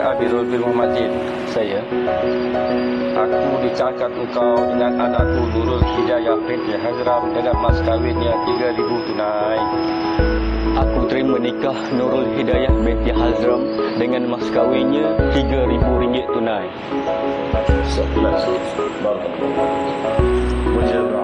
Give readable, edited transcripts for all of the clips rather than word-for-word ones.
Amirul bin Muhammadin. Saya. Aku dicatat engkau dengan anakku Nurul Hidayah binti Hazram dengan mas kawinnya 3.000 tunai. Aku terima nikah Nurul Hidayah binti Hazram dengan mas kawinnya RM3,000 tunai. 11. Barakallah. Wajalla.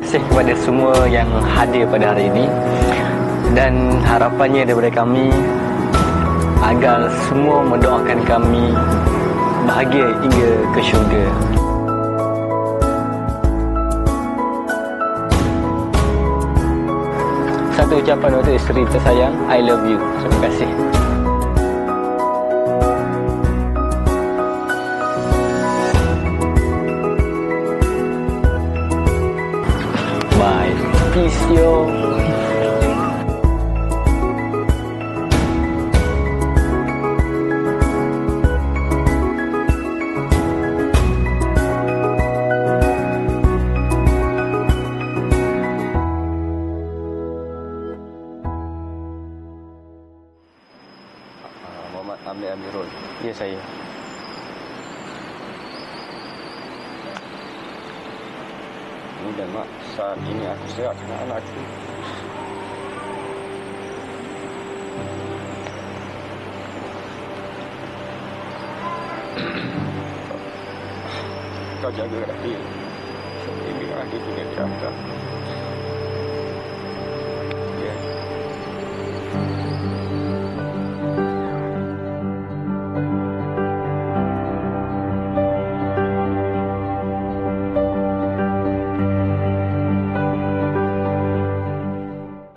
Terima kasih kepada semua yang hadir pada hari ini, dan harapannya daripada kami agar semua mendoakan kami bahagia hingga ke syurga. Satu ucapan untuk isteri tersayang, I love you. Terima kasih. Bye. Peace, yo. Muhammad Amir Amirul. Ya, saya. Dan mak, saat ini aku serahkan anakku. Kau jaga dia. Ini adik punya di akhirat.